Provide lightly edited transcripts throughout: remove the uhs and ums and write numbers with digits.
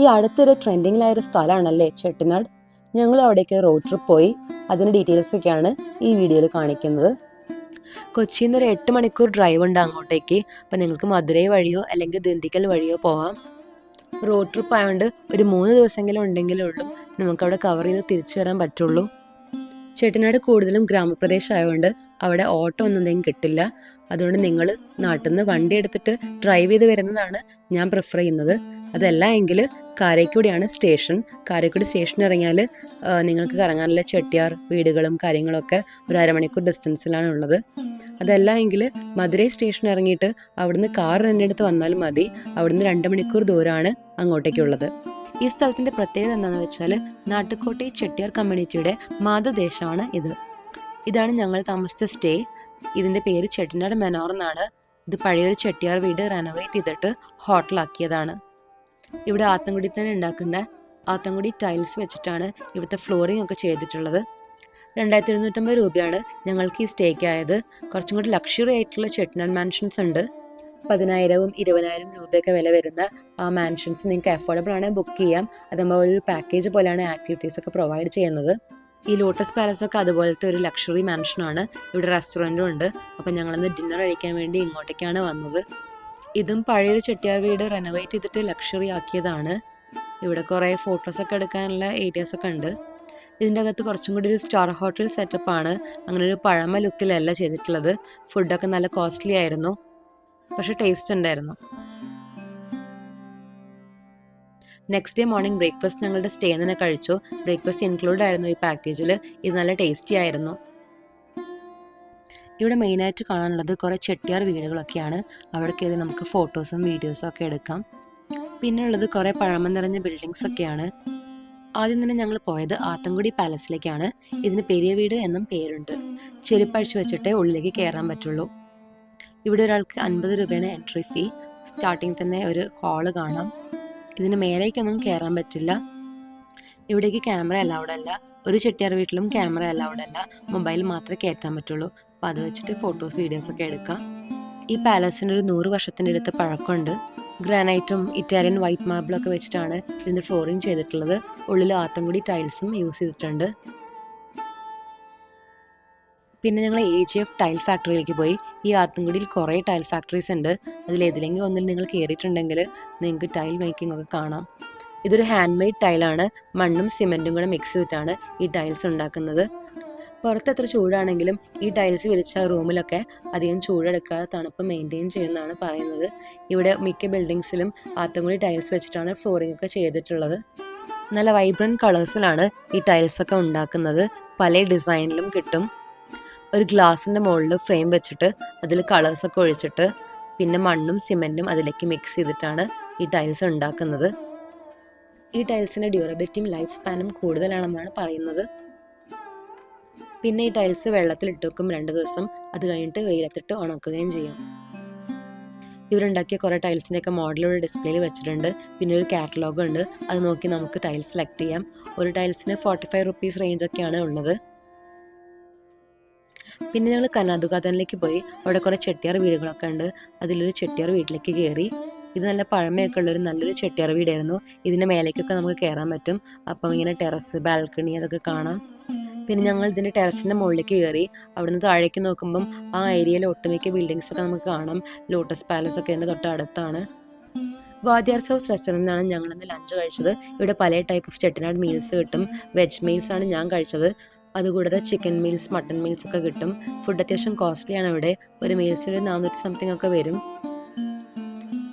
ഈ അടുത്തൊരു ട്രെൻഡിങ്ങിലായൊരു സ്ഥലമാണല്ലേ ചെട്ടിനാട്. ഞങ്ങൾ അവിടേക്ക് റോഡ് ട്രിപ്പ് പോയി. അതിൻ്റെ ഡീറ്റെയിൽസ് ഒക്കെയാണ് ഈ വീഡിയോയിൽ കാണിക്കുന്നത്. കൊച്ചിയിൽ നിന്ന് ഒരു 8 മണിക്കൂർ ഡ്രൈവ് ഉണ്ട് അങ്ങോട്ടേക്ക്. അപ്പം നിങ്ങൾക്ക് മധുരൈ വഴിയോ അല്ലെങ്കിൽ ദിണ്ടിക്കൽ വഴിയോ പോവാം. റോഡ് ട്രിപ്പ് ആയതുകൊണ്ട് ഒരു 3 ദിവസമെങ്കിലും ഉണ്ടെങ്കിലേ ഉള്ളൂ നമുക്കവിടെ കവർ ചെയ്ത് തിരിച്ചു വരാൻ പറ്റുള്ളൂ. ചെട്ടിനാട് കൂടുതലും ഗ്രാമപ്രദേശമായതുകൊണ്ട് അവിടെ ഓട്ടോ ഒന്നും എന്തെങ്കിലും കിട്ടില്ല. അതുകൊണ്ട് നിങ്ങൾ നാട്ടിൽ നിന്ന് വണ്ടി എടുത്തിട്ട് ഡ്രൈവ് ചെയ്ത് വരുന്നതാണ് ഞാൻ പ്രിഫർ ചെയ്യുന്നത്. അതല്ല എങ്കിൽ കാരയ്ക്കുടിയാണ് സ്റ്റേഷൻ. കാരയ്ക്കുടി സ്റ്റേഷൻ ഇറങ്ങിയാൽ നിങ്ങൾക്ക് കറങ്ങാനുള്ള ചെട്ടിയാർ വീടുകളും കാര്യങ്ങളൊക്കെ ഒരു അരമണിക്കൂർ ഡിസ്റ്റൻസിലാണ് ഉള്ളത്. അതല്ല എങ്കിൽ മധുരൈ സ്റ്റേഷൻ ഇറങ്ങിയിട്ട് അവിടുന്ന് കാർ റെൻ്റെടുത്ത് വന്നാലും മതി. അവിടുന്ന് 2 മണിക്കൂർ ദൂരമാണ് അങ്ങോട്ടേക്കുള്ളത്. ഈ സ്ഥലത്തിൻ്റെ പ്രത്യേകത എന്താണെന്ന് വെച്ചാൽ നാട്ടുകോട്ടൈ ചെട്ടിയാർ കമ്മ്യൂണിറ്റിയുടെ മാതൃദേശമാണ് ഇത്. ഇതാണ് ഞങ്ങൾ താമസിച്ച സ്റ്റേ. ഇതിൻ്റെ പേര് ചെട്ടിനാട് മെനോർ എന്നാണ്. ഇത് പഴയൊരു ചെട്ടിയാർ വീട് റെനോവേറ്റ് ചെയ്തിട്ട് ഹോട്ടലാക്കിയതാണ്. ഇവിടെ ആത്തൻകുടി തന്നെ ഉണ്ടാക്കുന്ന ആത്തൻകുടി ടൈൽസ് വെച്ചിട്ടാണ് ഇവിടുത്തെ ഫ്ലോറിംഗ് ഒക്കെ ചെയ്തിട്ടുള്ളത്. 2250 രൂപയാണ് ഞങ്ങൾക്ക് ഈ സ്റ്റേക്ക് ആയത്. കുറച്ചും കൂടി ലക്ഷറി ആയിട്ടുള്ള ചെട്ടിനാട് മാൻഷൻസ് ഉണ്ട്. 10,000 20,000 രൂപയൊക്കെ വില വരുന്ന ആ മാൻഷൻസ് നിങ്ങൾക്ക് അഫോർഡബിൾ ആണെങ്കിൽ ബുക്ക് ചെയ്യാം. അതാകുമ്പോൾ ഒരു പാക്കേജ് പോലെയാണ് ആക്ടിവിറ്റീസ് ഒക്കെ പ്രൊവൈഡ് ചെയ്യുന്നത്. ഈ ലോട്ടസ് പാലസ് ഒക്കെ അതുപോലത്തെ ഒരു ലക്ഷറി മാൻഷനാണ്. ഇവിടെ റെസ്റ്റോറൻറ്റും ഉണ്ട്. അപ്പം ഞങ്ങളിന്ന് ഡിന്നർ കഴിക്കാൻ വേണ്ടി ഇങ്ങോട്ടേക്കാണ് വന്നത്. ഇതും പഴയൊരു ചെട്ടിയാർ വീട് റെനോവേറ്റ് ചെയ്തിട്ട് ലക്ഷറി ആക്കിയതാണ്. ഇവിടെ കുറേ ഫോട്ടോസൊക്കെ എടുക്കാനുള്ള ഏരിയാസൊക്കെ ഉണ്ട്. ഇതിൻ്റെ അകത്ത് കുറച്ചും കൂടി ഒരു സ്റ്റാർ ഹോട്ടൽ സെറ്റപ്പാണ്. അങ്ങനെ ഒരു പഴമ ലുക്കിലല്ല ചെയ്തിട്ടുള്ളത്. ഫുഡൊക്കെ നല്ല കോസ്റ്റ്ലി ആയിരുന്നു, പക്ഷെ ടേസ്റ്റ് ഉണ്ടായിരുന്നു. നെക്സ്റ്റ് ഡേ മോർണിംഗ് ബ്രേക്ക്ഫാസ്റ്റ് ഞങ്ങളുടെ സ്റ്റേ തന്നെ കഴിച്ചു. ബ്രേക്ക്ഫാസ്റ്റ് ഇൻക്ലൂഡ് ആയിരുന്നു ഈ പാക്കേജിൽ. ഇത് നല്ല ടേസ്റ്റി ആയിരുന്നു. ഇവിടെ മെയിനായിട്ട് കാണാനുള്ളത് കുറേ ചെട്ടിയാർ വീടുകളൊക്കെയാണ്. അവിടെ കയറി നമുക്ക് ഫോട്ടോസും വീഡിയോസും ഒക്കെ എടുക്കാം. പിന്നെ ഉള്ളത് കുറേ പഴമ നിറഞ്ഞ ബിൽഡിങ്സ് ഒക്കെയാണ്. ആദ്യം തന്നെ ഞങ്ങൾ പോയത് ആത്തൻകുടി പാലസിലേക്കാണ്. ഇതിന് പെരിയ വീട് എന്നും പേരുണ്ട്. ചെരുപ്പഴിച്ച് വെച്ചിട്ടേ ഉള്ളിലേക്ക് കയറാൻ പറ്റുള്ളൂ. ഇവിടെ ഒരാൾക്ക് 50 രൂപയാണ് എൻട്രി ഫീ. സ്റ്റാർട്ടിങ് തന്നെ ഒരു ഹാള് കാണാം. ഇതിന് മേലേക്കൊന്നും കയറാൻ പറ്റില്ല. ഇവിടേക്ക് ക്യാമറ അലൗഡ് അല്ല. ഒരു ചെട്ടിയാർ വീട്ടിലും ക്യാമറ അലൗഡ് അല്ല. മൊബൈൽ മാത്രമേ കയറ്റാൻ പറ്റുള്ളൂ. അപ്പോൾ അത് വെച്ചിട്ട് ഫോട്ടോസ് വീഡിയോസൊക്കെ എടുക്കാം. ഈ പാലസിന് ഒരു 100 വർഷത്തിൻ്റെ അടുത്ത് പഴക്കമുണ്ട്. ഗ്രാനൈറ്റും ഇറ്റാലിയൻ വൈറ്റ് മാർബിളൊക്കെ വെച്ചിട്ടാണ് ഇതിൻ്റെ ഫ്ലോറിങ് ചെയ്തിട്ടുള്ളത്. ഉള്ളിൽ ആത്തൻകുടി ടൈൽസും യൂസ് ചെയ്തിട്ടുണ്ട്. പിന്നെ ഞങ്ങൾ AGF ടൈൽ ഫാക്ടറിയിലേക്ക് പോയി. ഈ ആത്തൻകുടിയിൽ കുറേ ടൈൽ ഫാക്ടറീസ് ഉണ്ട്. അതിലേതിലെങ്കിലും ഒന്നിൽ നിങ്ങൾ കയറിയിട്ടുണ്ടെങ്കിൽ നിങ്ങൾക്ക് ടൈൽ മേക്കിംഗ് ഒക്കെ കാണാം. ഇതൊരു ഹാൻഡ് മെയ്ഡ് ടൈലാണ്. മണ്ണും സിമെൻറ്റും കൂടെ മിക്സ് ചെയ്തിട്ടാണ് ഈ ടൈൽസ് ഉണ്ടാക്കുന്നത്. പുറത്ത് എത്ര ചൂടാണെങ്കിലും ഈ ടൈൽസ് വിരിച്ച റൂമിലൊക്കെ അധികം ചൂടെടുക്കാതെ തണുപ്പ് മെയിൻറ്റെയിൻ ചെയ്യുന്നതാണ് പറയുന്നത്. ഇവിടെ മിക്ക ബിൽഡിങ്സിലും ആത്തൻകുടി ടൈൽസ് വെച്ചിട്ടാണ് ഫ്ലോറിംഗ് ഒക്കെ ചെയ്തിട്ടുള്ളത്. നല്ല വൈബ്രൻറ്റ് കളേഴ്സിലാണ് ഈ ടൈൽസൊക്കെ ഉണ്ടാക്കുന്നത്. പല ഡിസൈനിലും കിട്ടും. ഒരു ഗ്ലാസിൻ്റെ മുകളിൽ ഫ്രെയിം വെച്ചിട്ട് അതിൽ കളേഴ്സൊക്കെ ഒഴിച്ചിട്ട് പിന്നെ മണ്ണും സിമെൻറ്റും അതിലേക്ക് മിക്സ് ചെയ്തിട്ടാണ് ഈ ടൈൽസ് ഉണ്ടാക്കുന്നത്. ഈ ടൈൽസിൻ്റെ ഡ്യൂറബിലിറ്റിയും ലൈഫ് സ്പാനും കൂടുതലാണെന്നാണ് പറയുന്നത്. പിന്നെ ഈ ടൈൽസ് വെള്ളത്തിലിട്ട് വെക്കും 2 ദിവസം. അത് കഴിഞ്ഞിട്ട് വെയിലത്തിട്ട് ഉണക്കുകയും ചെയ്യും. ഇവരുണ്ടാക്കിയ കുറേ ടൈൽസിൻ്റെയൊക്കെ മോഡലൊരു ഡിസ്പ്ലേയിൽ വെച്ചിട്ടുണ്ട്. പിന്നെ ഒരു കാറ്റലോഗ് ഉണ്ട്. അത് നോക്കി നമുക്ക് ടൈൽസ് സെലക്ട് ചെയ്യാം. ഒരു ടൈൽസിന് 45 റുപ്പീസ് റേഞ്ചൊക്കെയാണ് ഉള്ളത്. പിന്നെ ഞങ്ങൾ കനാതുകാതനിലേക്ക് പോയി. അവിടെ കുറേ ചെട്ടിയാർ വീടുകളൊക്കെ ഉണ്ട്. അതിലൊരു ചെട്ടിയാർ വീട്ടിലേക്ക് കയറി. ഇത് നല്ല പഴമയൊക്കെ ഉള്ളൊരു നല്ലൊരു ചെട്ടിയാർ വീടായിരുന്നു. ഇതിൻ്റെ മേലേക്കൊക്കെ നമുക്ക് കയറാൻ പറ്റും. അപ്പം ഇങ്ങനെ ടെറസ്, ബാൽക്കണി അതൊക്കെ കാണാം. പിന്നെ ഞങ്ങൾ ഇതിൻ്റെ ടെറസിൻ്റെ മുകളിലേക്ക് കയറി. അവിടുന്ന് താഴേക്ക് നോക്കുമ്പം ആ ഏരിയയിലെ ഒട്ടുമിക്ക ബിൽഡിങ്സൊക്കെ നമുക്ക് കാണാം. ലോട്ടസ് പാലസ് ഒക്കെ എൻ്റെ തൊട്ടടുത്താണ്. വാദ്യാർസ് ഹൗസ് റെസ്റ്റോറൻറ്റിനാണ് ഞങ്ങളിന്ന് ലഞ്ച് കഴിച്ചത്. ഇവിടെ പല ടൈപ്പ് ഓഫ് ചെട്ടിനാട് മീൽസ് കിട്ടും. വെജ് മീൽസാണ് ഞാൻ കഴിച്ചത്. അതുകൂടാതെ ചിക്കൻ മീൽസ്, മട്ടൺ മീൽസ് ഒക്കെ കിട്ടും. ഫുഡ് അത്യാവശ്യം കോസ്റ്റ്ലിയാണ് ഇവിടെ. ഒരു മീൽസിന് 400 സംതിങ് ഒക്കെ വരും.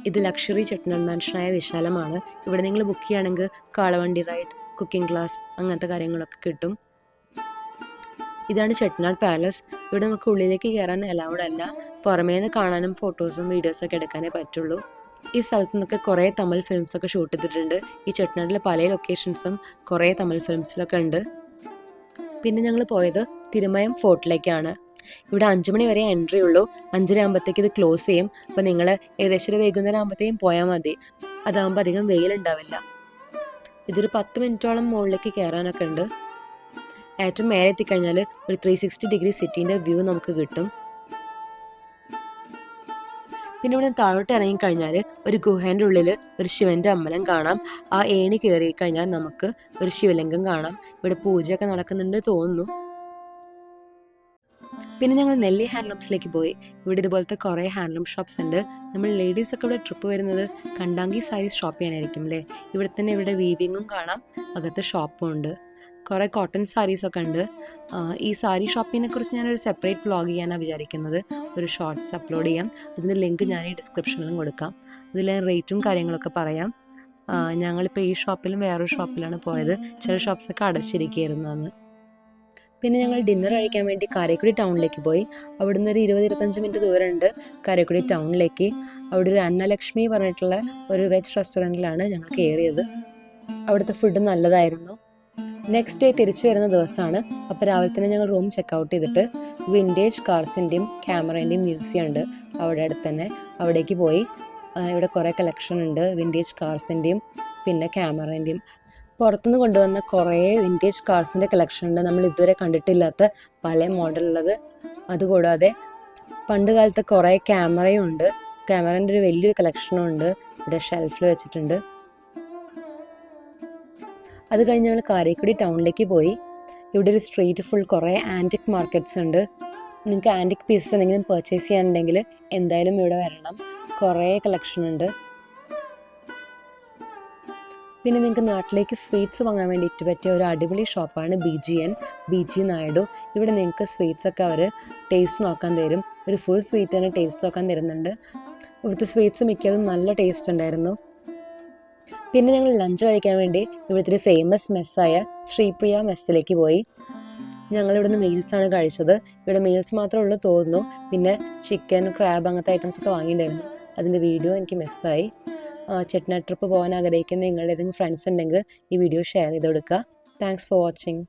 ഇത് ലക്ഷറി ചെട്ടിനാട് മാൻഷനായ വിശാലമാണ്. ഇവിടെ നിങ്ങൾ ബുക്ക് ചെയ്യുകയാണെങ്കിൽ കാളവണ്ടി റൈഡ്, കുക്കിംഗ് ക്ലാസ് അങ്ങനത്തെ കാര്യങ്ങളൊക്കെ കിട്ടും. ഇതാണ് ചെട്ടിനാട് പാലസ്. ഇവിടെ നമുക്ക് ഉള്ളിലേക്ക് കയറാൻ അലൗഡ് അല്ല. പുറമേ നിന്ന് കാണാനും ഫോട്ടോസും വീഡിയോസൊക്കെ എടുക്കാനേ പറ്റുള്ളൂ. ഈ സ്ഥലത്ത് നിന്നൊക്കെ കുറേ തമിഴ് ഫിലിംസൊക്കെ ഷൂട്ട് ചെയ്തിട്ടുണ്ട്. ഈ ചെട്ടിനാടിലെ പല ലൊക്കേഷൻസും കുറേ തമിഴ് ഫിലിംസിലൊക്കെ ഉണ്ട്. പിന്നെ ഞങ്ങൾ പോയത് തിരുമയം ഫോർട്ടിലേക്കാണ്. ഇവിടെ 5 മണി വരെ എൻട്രി ഉള്ളൂ. 5:30 ആകുമ്പോഴത്തേക്ക് ഇത് ക്ലോസ് ചെയ്യും. അപ്പോൾ നിങ്ങൾ ഏകദേശം ഒരു വൈകുന്നേരം ആകുമ്പോഴത്തേക്കും പോയാൽ മതി. അതാകുമ്പോൾ അധികം വെയിലുണ്ടാവില്ല. ഇതൊരു 10 മിനിറ്റോളം മുകളിലേക്ക് കയറാനൊക്കെ ഉണ്ട്. ഏറ്റവും മേലെ എത്തിക്കഴിഞ്ഞാൽ ഒരു 360 ഡിഗ്രി സിറ്റീൻ്റെ വ്യൂ നമുക്ക് കിട്ടും. പിന്നെ ഇവിടെ താഴോട്ട് ഇറങ്ങിക്കഴിഞ്ഞാൽ ഒരു ഗുഹേൻ്റെ ഉള്ളിൽ ഒരു ശിവൻ്റെ അമ്പലം കാണാം. ആ ഏണി കയറി കഴിഞ്ഞാൽ നമുക്ക് ഒരു ശിവലിംഗം കാണാം. ഇവിടെ പൂജയൊക്കെ നടക്കുന്നുണ്ട് തോന്നുന്നു. പിന്നെ ഞങ്ങൾ നെല്ലി ഹാൻഡ്ലൂംസിലേക്ക് പോയി. ഇവിടെ ഇതുപോലത്തെ കുറേ ഹാൻഡ്ലൂം ഷോപ്സ് ഉണ്ട്. നമ്മൾ ലേഡീസൊക്കെ ഇവിടെ ട്രിപ്പ് വരുന്നത് കണ്ടാങ്കി സാരീസ് ഷോപ്പ് ചെയ്യാനായിരിക്കും അല്ലേ. ഇവിടെ തന്നെ ഇവിടെ വീവിങ്ങും കാണാം, അകത്ത് ഷോപ്പും ഉണ്ട്. കുറേ കോട്ടൺ സാരീസൊക്കെ ഉണ്ട്. ഈ സാരി ഷോപ്പിങ്ങിനെ കുറിച്ച് ഞാനൊരു സെപ്പറേറ്റ് വ്ളോഗ് ചെയ്യാനാണ് വിചാരിക്കുന്നത്. ഒരു ഷോർട്സ് അപ്ലോഡ് ചെയ്യാം. അതിൻ്റെ ലിങ്ക് ഞാൻ ഈ ഡിസ്ക്രിപ്ഷനിലും കൊടുക്കാം. അതിൽ റേറ്റും കാര്യങ്ങളൊക്കെ പറയാം. ഞങ്ങളിപ്പോൾ ഈ ഷോപ്പിലും വേറൊരു ഷോപ്പിലാണ് പോയത്. ചില ഷോപ്സൊക്കെ അടച്ചിരിക്കുകയായിരുന്നു. പിന്നെ ഞങ്ങൾ ഡിന്നർ കഴിക്കാൻ വേണ്ടി കാരക്കുടി ടൗണിലേക്ക് പോയി. അവിടുന്ന് ഒരു 20-25 മിനിറ്റ് ദൂരമുണ്ട് കാരക്കുടി ടൗണിലേക്ക്. അവിടെ ഒരു അന്നലക്ഷ്മി പറഞ്ഞിട്ടുള്ള ഒരു വെജ് റെസ്റ്റോറൻറ്റിലാണ് ഞങ്ങൾ കയറിയത്. അവിടുത്തെ ഫുഡ് നല്ലതായിരുന്നു. നെക്സ്റ്റ് ഡേ തിരിച്ചു വരുന്ന ദിവസമാണ്. അപ്പോൾ രാവിലെ തന്നെ ഞങ്ങൾ റൂം ചെക്കൗട്ട് ചെയ്തിട്ട് വിൻറ്റേജ് കാർസിൻ്റെയും ക്യാമറേൻ്റെയും മ്യൂസിയം ഉണ്ട് അവിടെ അടുത്ത് തന്നെ. അവിടേക്ക് പോയി. ഇവിടെ കുറേ കളക്ഷൻ ഉണ്ട് വിൻറ്റേജ് കാർസിൻ്റെയും പിന്നെ ക്യാമറേൻ്റെയും. പുറത്തുനിന്ന് കൊണ്ടുവന്ന കുറേ വിൻറ്റേജ് കാർസിൻ്റെ കളക്ഷൻ ഉണ്ട്, നമ്മൾ ഇതുവരെ കണ്ടിട്ടില്ലാത്ത പല മോഡലുള്ളത്. അതുകൂടാതെ പണ്ട് കാലത്തെ കുറേ ക്യാമറയും ഉണ്ട്. ക്യാമറേൻ്റെ ഒരു വലിയൊരു കളക്ഷനും ഉണ്ട് ഇവിടെ ഷെൽഫിൽ വെച്ചിട്ടുണ്ട്. അത് കഴിഞ്ഞ് ഞങ്ങൾ കാരക്കുടി ടൗണിലേക്ക് പോയി. ഇവിടെ ഒരു സ്ട്രീറ്റ് ഫുൾ കുറേ ആൻറ്റിക് മാർക്കറ്റ്സ് ഉണ്ട്. നിങ്ങൾക്ക് ആൻറ്റിക് പീസസ് എന്തെങ്കിലും പർച്ചേസ് ചെയ്യാനുണ്ടെങ്കിൽ എന്തായാലും ഇവിടെ വരണം. കുറേ കളക്ഷൻ ഉണ്ട്. പിന്നെ നിങ്ങൾക്ക് നാട്ടിലേക്ക് സ്വീറ്റ്സ് വാങ്ങാൻ വേണ്ടിയിട്ട് പറ്റിയ ഒരു അടിപൊളി ഷോപ്പാണ് ബി ജി നായിഡു. ഇവിടെ നിങ്ങൾക്ക് സ്വീറ്റ്സൊക്കെ അവർ ടേസ്റ്റ് നോക്കാൻ തരും. ഒരു ഫുൾ സ്വീറ്റ് തന്നെ ടേസ്റ്റ് നോക്കാൻ തരുന്നുണ്ട്. ഇവിടുത്തെ സ്വീറ്റ്സ് മിക്കതും നല്ല ടേസ്റ്റ് ഉണ്ടായിരുന്നു. പിന്നെ ഞങ്ങൾ ലഞ്ച് കഴിക്കാൻ വേണ്ടി ഇവിടുത്തെ ഒരു ഫേമസ് മെസ്സായ ശ്രീപ്രിയ മെസ്സിലേക്ക് പോയി. ഞങ്ങളിവിടുന്ന് മീൽസാണ് കഴിച്ചത്. ഇവിടെ മീൽസ് മാത്രമേ ഉള്ളൂ തോന്നുന്നു. പിന്നെ ചിക്കൻ, ക്രാബ് അങ്ങനത്തെ ഐറ്റംസൊക്കെ വാങ്ങിയിട്ടുണ്ടായിരുന്നു. അതിൻ്റെ വീഡിയോ എനിക്ക് മിസ്സായി. ചെട്ടിനാട് ട്രിപ്പ് പോകാൻ ആഗ്രഹിക്കുന്ന നിങ്ങളുടെ ഏതെങ്കിലും ഫ്രണ്ട്സ് ഉണ്ടെങ്കിൽ ഈ വീഡിയോ ഷെയർ ചെയ്ത് കൊടുക്കുക. Thanks for watching.